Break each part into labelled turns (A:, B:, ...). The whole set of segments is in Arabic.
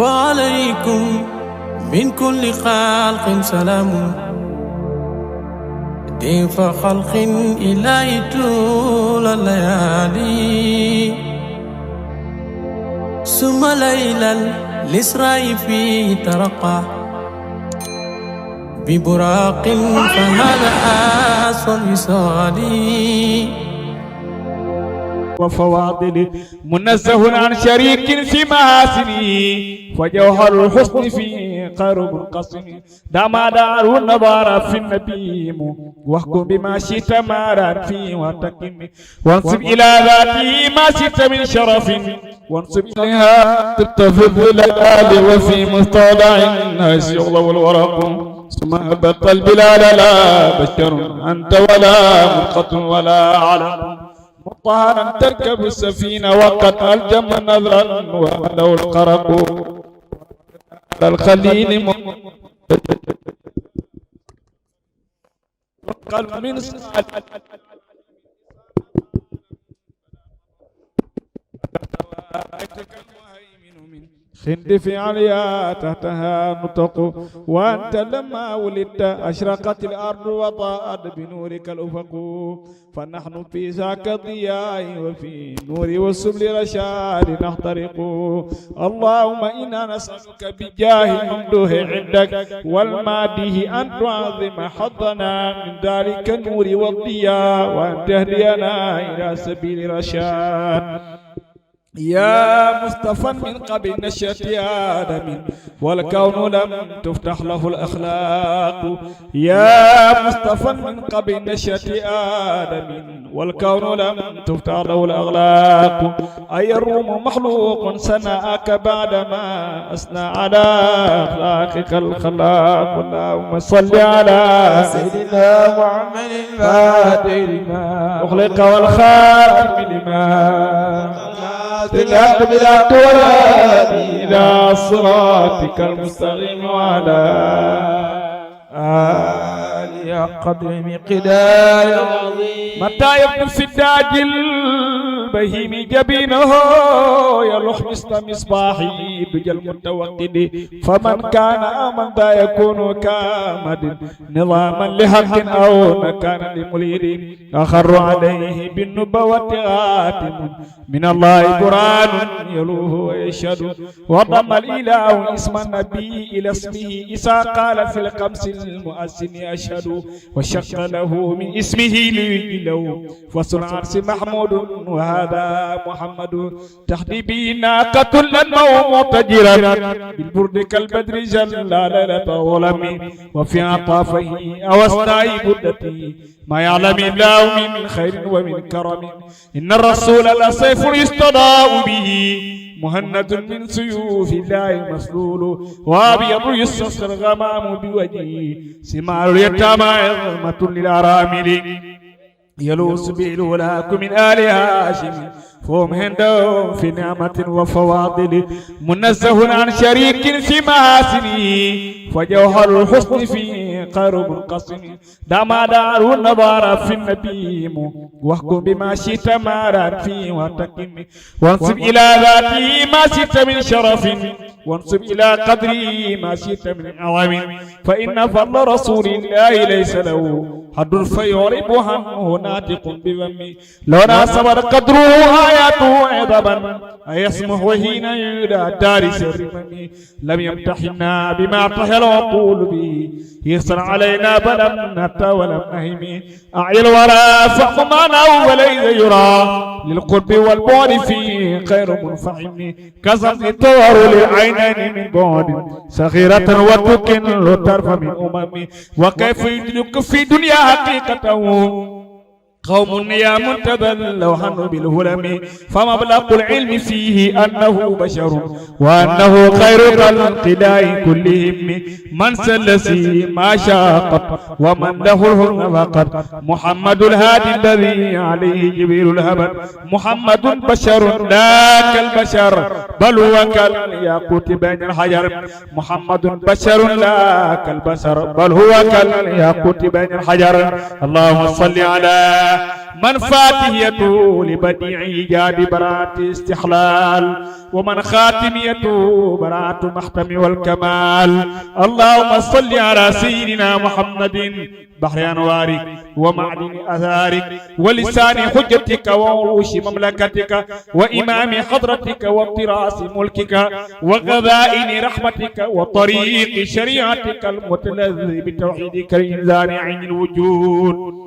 A: وعليكم من كل خلق سلام ضيف خلق إلهي طول الليالي ثم ليلا الإسراء فيه ترقى ببراق فهذا أسوى الوصال
B: وفواضل منزه عن شريك في محاسنه فجوهر الحسن فيه خير منقسم دما دار النظار في النبي واحكم بما شئت مارا فيه وتكم وانصب إلى ذاته ما شئت من شرف وانصب إليها تتفق الآل وفي مستودع الناس يغلب الورق ثم هبط البلاد لا بشر أنت ولا مرقة ولا علم مطهرا تركب السفينة وقد ألجم نظرا وله القرق الخليل قلب من خندف عليا تحتها نطق وأنت لما ولدت أشرقت الأرض وضاءت بنورك الأفق فنحن في ذاك الضياء وفي نور والسبل رشاد نخترق اللهم إنا نسألك بجاه الممدوح عندك والماده أن تعظم حظنا من ذلك النور والضياء وأن تهدينا إلى سبيل رشاد يا مصطفى من قبل نشأة آدم والكون لم تفتح له الأخلاق يا مصطفى من قبل نشأة آدم والكون لم تفتح له الأخلاق أي الروم مخلوق سناك بعدما أثنى على أخلاقك الخلاق اللهم صل على
A: سيدنا محمد الفاتح لما
B: أخلق والخاتم لما تلعب بلا تولادي إلى صراطك المستقيم وعلى
A: آل قدر مقدار العظيم
B: متى يبدو السداج البهيم جبينه يلوح مثل مصباحي دجى المتوقد فمن كان آمن ذا يكون كامد نظاما لحق أو مكان لمليد أخر عليه بالنبوة غاتم من الله قرآن يلوه ويشهد وضم الإله اسم النبي إلى اسمه إذا قال في الخمس المؤسن أشهد وشق له من اسمه ليجلو فصل عرس محمود وهذا محمد تحدي به ناقة لنه متجرا بالبرد كالبدر جل ليلة ظلم وفي عطافه أو أثناء بدته ما يعلم الله من خير ومن كرم إن الرسول لسيف يستضاء به مهند من سيوف الله مسلول وابيض يستسر الغمام بوجهه سمار اليتامى عظمة للأرامل يلوس بالولاك من آل هاشم فهم هندهم في نعمة وفواضل منزه عن شريك في محاسنه فجوهر الحسن فيه خير منقسم دما دار النظار في النبي واحكم بما شئت مارا فيه وتكم وانصب إلى ذاته ما شئت من شرف وانصب إلى قدره ما شئت من عظم فإن فضل رسول الله ليس له حد فيعرب عنه ناطق بذم لو ناسب قدره آياته عظما أيسمح حين يدعى دارس الرمم لم يمتحنا بما ارتحل العقول به يسر علينا بلم نبت ولم نهم أعي الورى فحمانا وليس يرى للقرب والبعد فيه خير منفحم كزم الطور للعينين من بعد صغيرة وتكن طرف من أمم وكيف يدرك في دنيا حقيقته قوم يا منتبل لو حنوا بالهلم فمبلغ العلم فيه أنه بشر وأنه خير خلق الله كلهم من سلسي ما شاقت ومن له الهرم فقط محمد الهادي الذي عليه جبريل الهبل محمد بشر لا كالبشر بل هو كالياقوت بين الحجر محمد بشر لا كالبشر بل هو كالياقوت بين الحجر اللهم صل على من فاتحيته لبديع إيجاد براءة استحلال ومن خاتميته براءة محتم والكمال اللهم صل على سيدنا محمد بحر أنوارك ومعدن أثارك ولسان حجتك وعروش مملكتك وإمام حضرتك واقتراس ملكك وغذائن رحمتك وطريق شريعتك المتلذذ بتوحيدك الإنسان عين الوجود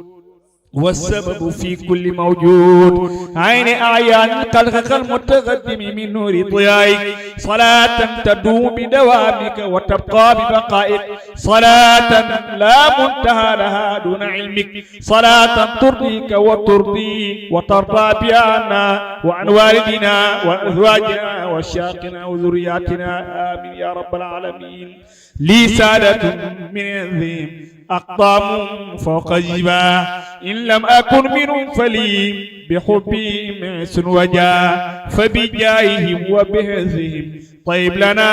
B: والسبب في كل موجود عين أعيان خلقك المتقدم من نور ضيائك صلاة تدوم بدوامك وتبقى ببقائك صلاة لا منتهى لها دون علمك صلاة ترضيك وترضي وترضى بنا وعن والدنا وأزواجنا وشاقنا وذرياتنا آمين يا رب العالمين لي سادة من الذين أقطام فوق جباه إن لم أكن منهم فلي بحبي مس وجاه فبجاههم وبهزهم طيب لنا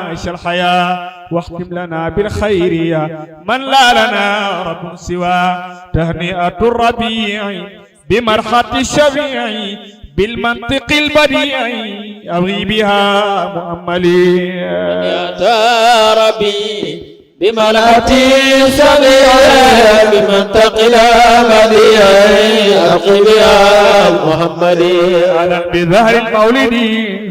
B: عيش الحياة واختم لنا بالخير يا من لا لنا رب سوى تهنئة الربيع بمرحة الشفيع بالمنطق البديع أبغي بها مؤملي
C: يا ربي بملأتي سبيعي بمنطق البديع أبغي بها محمدي
B: على بظهر المولد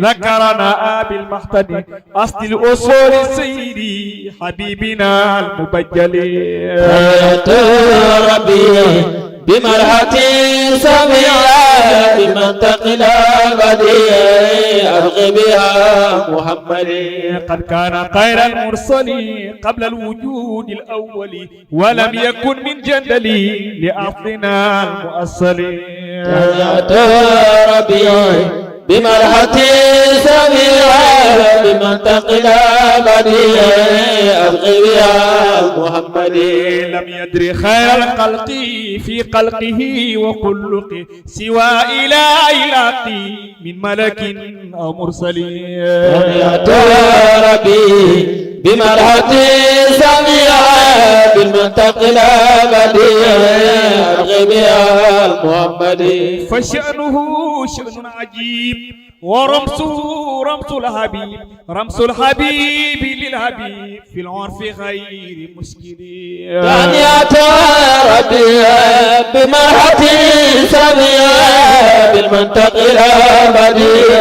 B: ذكرنا أبي المحتدي أصل الأصول السيدي حبيبنا المبجل
C: يا ربي بمرحتي سميعة بمنطق البديع أبغي بها محمدي
B: قد كان خير المرسلين قبل الوجود الأول ولم يكن من جندلي لأرضنا المؤصلين
C: يا ربي بمرحتي سميعة بمنطق البديع أبغي بها محمدي
B: لم يدري خير الخلق في خلقه وخلقه سوى إلهي من ملك أو مرسلين
C: يا ربي بمرحتي سميعة بالمنطق البديع أبغي بها محمدي
B: فشأنه شأن عجيب ورمسه رمس الحبيب رمس الحبيب للحبيب في العرف غير مشكل
C: يا ربي بمرحتي سميعة بالمنطق البديع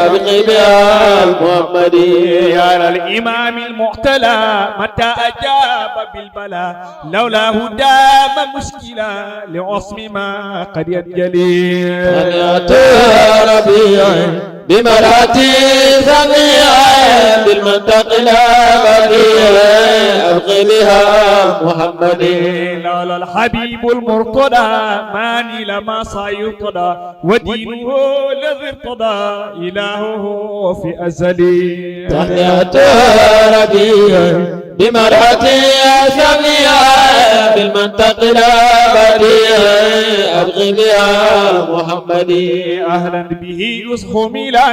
C: أبغي بها محمدي
B: يا الإمام المعتلى متى أجاب بالبلاء لولا دام مشكلة لعصم ما قد ينجلي
C: يا ربي بمرحتي سميعة بالمنطق البديع أبغي بها محمدي
B: لولا الحبيب المرتضى ما نيل ما سيرتضى ودينه الذي ارتضى إلهه في أزلي
C: يا ربي بمرحتي سميعة بالمنطق البديع أبغي بها محمدي
B: أهلا به أسخملا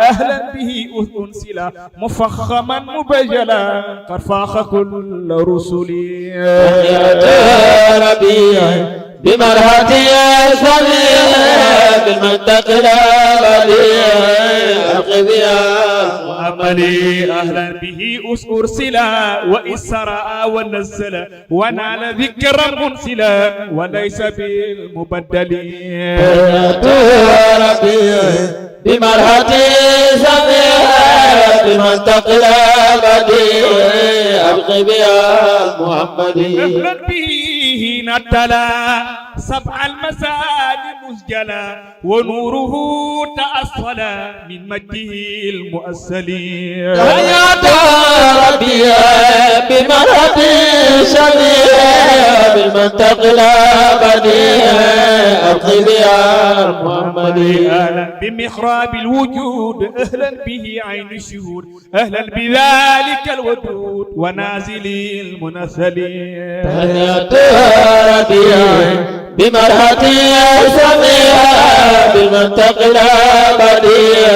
B: أهلا به أنسلا مفخما مبجلا قد فاخ كل رسلي
C: يا ربي بمرحتي سميعة بالمنطق البديع أبغي بها
B: محمدي أهلا به أرسلا وإسراء ونزلا ونال ذكرا منسلا وليس بالمبدل
C: يا ربي بمرحتي سميعة بالمنطق البديع أبغي بها محمدي
B: أهلا به نتلا سبع المسالي مسجلا ونوره تأصلا من مجده المؤصل
C: يا ربي بمرحتي سميعة بالمنطق البديع أبغي بها محمدي
B: أهلا بمحراب الوجود أهلا به عين الشهود أهلا بذلك الودود ونازل المنثل
C: يا ربي بمرحتي سميعة بالمنطق البديع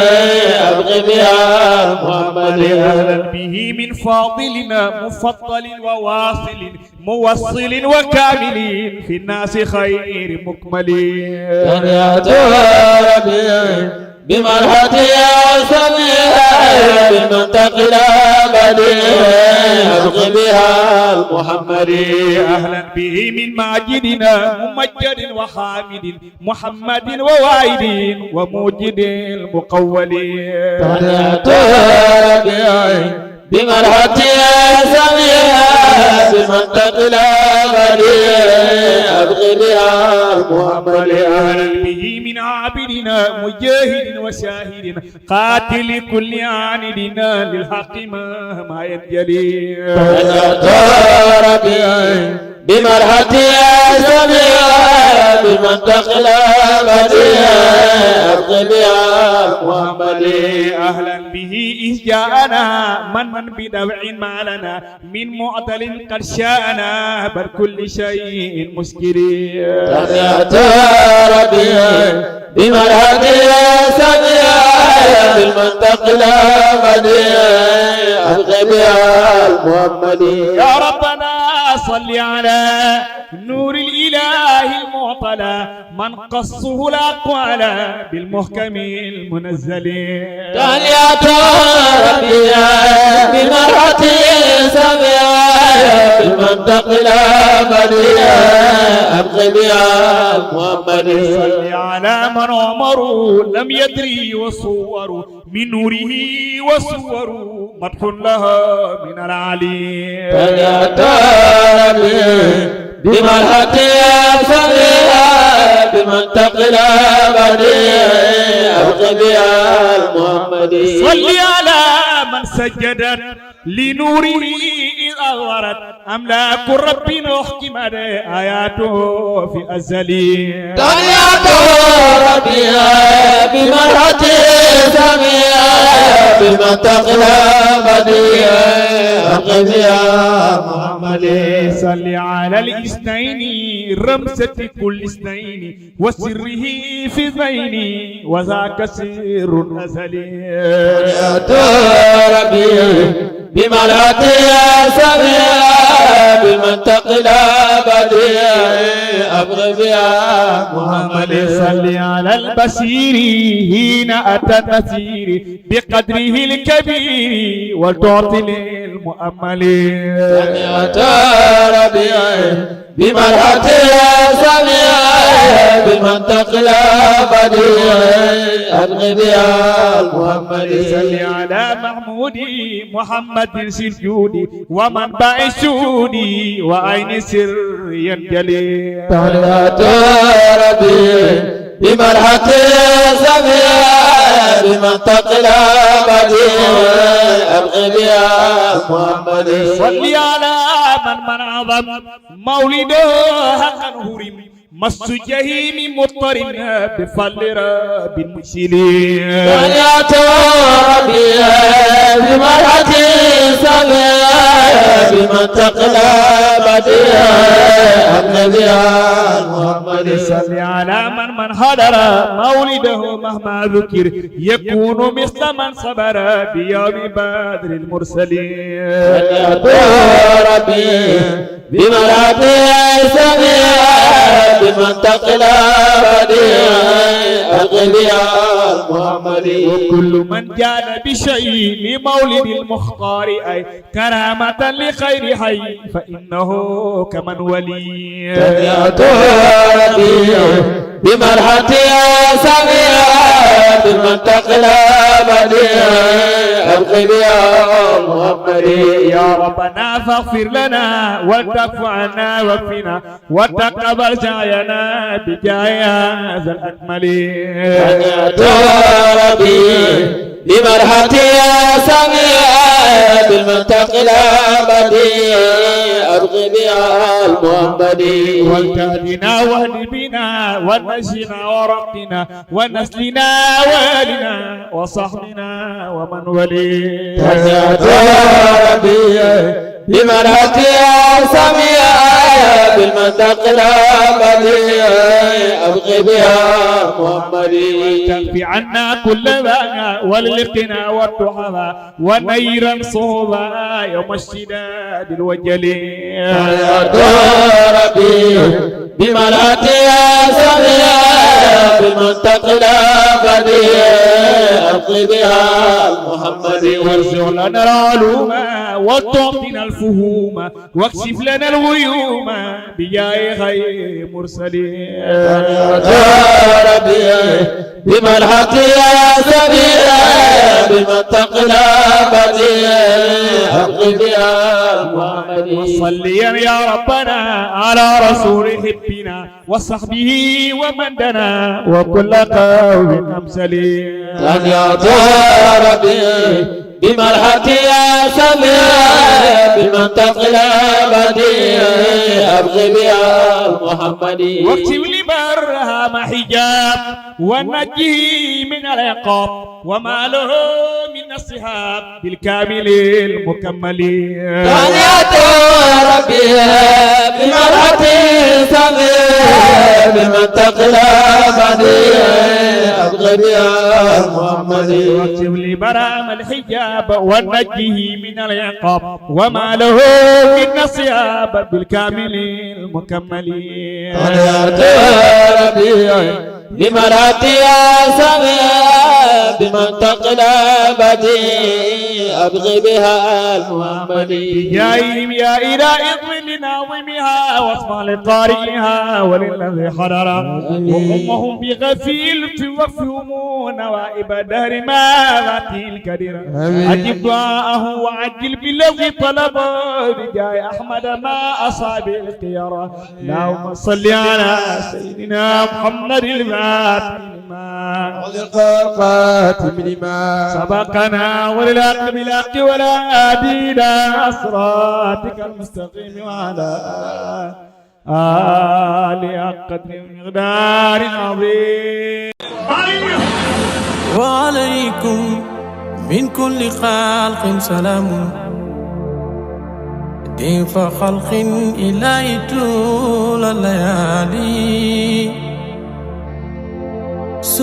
C: أبغي بها محمد
B: أهلا به من فاضلنا مفضل وواصل موصل وكامل في الناس خير مكمل
C: تهنئة ربي بمرحة يا سميع بالمنطق الأبدي أبقي بها المحمدي
B: أهلا به من ماجدنا ممجد وحامد محمد وواعد وموجد المقول
C: تهنئة ربي بمرحة يا سميع بالمنطق الأبدي أبقي بها المحمدي
B: أهلا به من عابدنا مجاهد وشاهد قاتل كل عاندنا للحق ما ينجلي
C: ربي بمرحة يا سميع بالمنطق الأبدي أبقي بها محمدي
B: أهلا به إذ جاءنا من بدوع ما لنا من معدل قد شاءنا بل كل شيء مسكر
C: تهنئة ربي بمرحة يا سميع بالمنطق الأبدي أبقي بها المحمدي
B: يا ربنا صل على نور الإله المعطلى من قصه الأقوال بالمحكم المنزل
C: تهنئة ربي بمرحة سميع بالمنطق الأبدي أبقي بها محمد
B: صل على من عمروا لم يدري وصوروا من نوره وصوروا مدح لها من العلي
C: تهنئة ربي بمرحة سميع بالمنطق الأبدي أبقي بها المحمد
B: صل على من سجدت لنوره إذ أغرت أملاك ربنا أحكمت آياته في أزلي
C: تهنئة ربي بمرحة سميع بالمنطق الأبدي أبقي بها محمد
B: صل على الاثنين رمسة كل اثنين وسره في اثنين وذاك سر أزلي
C: ربي بمرحة سميع بالمنطق الأبدي أبقي بها محمد
B: صل على البشير حين أتى النذير بقدره الكبير والتعطي للمؤمل
C: تهنئة ربي بمرحة سميع بالمنطق الأبدي أبقي بها المحمد
B: صل على محمود محمد سجودي ومنبع السودي وعين سر ينجلي
C: تهنئة ربي بمرحة سميع بالمنطق الأبدي أبقي بها محمد
B: صل على من عظم مولده حقا هرم مس جهيم مضطرب بفضل رب المرسلين
C: تهنئة ربي بمرحة سميع بالمنطق الأبدي أبقي بها محمد
B: صل على من حضر مولده مهما ذكر يكون مثل من صبر بيوم بدر المرسلين
C: تهنئة ربي بمرحة سميع بالمنطق الأبدي أبقي بها المحمد
B: وكل من جاد بشيء لمولد المختار أي كرامة لخير حي فإنه كمن ولي
C: تهنئة ربي بمرحة سميع بالمنطق الأبدي أبقي بها محمد
B: يا ربنا فاغفر لنا والتعف عنا واكفنا وتقبل سعينا بجاه هذا الأكمل
C: تهنئة ربي بمرحة سميع بالمنطق الأبدي أبقي بها المحمد
B: والتهدنا واهد بنا ونسينا وربنا ونسلنا والنا وصحبنا ومن ولي
C: تهنئة ربي بمرحة سميع بالمنطق الأبدي أبغي بها محمدي
B: تكفي عنا كل ذا واللقنا والتحفى ونيرا صوبا يوم الشداد الوجل
C: يا ربي بملاتي يا سميا بالمنطق الأبدي أبغي بها محمدي
B: وارزق لنا العلوم وتعطينا الفهوم واكشف لنا الغيوم بجاه خير مرسلين
C: يا ربي بملحق يا سبيلا بمنطق الأبدي أبغي بها محمدي
B: وصليا يا ربنا على رسول حبنا وصحبه ومن دنا وكل قوم أمثلين
C: يا ربي بملحق يا سميا بالمنطق الأبدي أبغي بها محمدي
B: واكتب لبرها ما حجاب ونجيه من العقاب وما له من الصحاب بالكامل المكمل
C: يا ربي بملحق سميا بالمنطق الأبدي أبغي بها محمدي
B: واكتب لبرام الحجاب ونجيه من العقاب وما له من الصحاب بالكامل المكمل
C: يا ربي بمراتي يا سميا بمنطق الأبدي أبغي بها المحمدي
B: جايم يا إلهي اضمن لناظمها واصفى لقارئها وللذي حضر وأمهم بغفيل وفهموا نوائب دهر ما ذاته الكدير أجب دعاءه وعجل بالذي طلب بجاه أحمد ما أصاب الخيار اللهم صل على سيدنا محمد الفاتح لما
A: والخاتم لما
B: سبقنا وللحق بالحق ولا هادي إلى صراطك المستقيم وعلى آله قدر مقدار عظيم.
A: وعليكم من كل خلق سلام ضيف خلق إلهي طول الليالي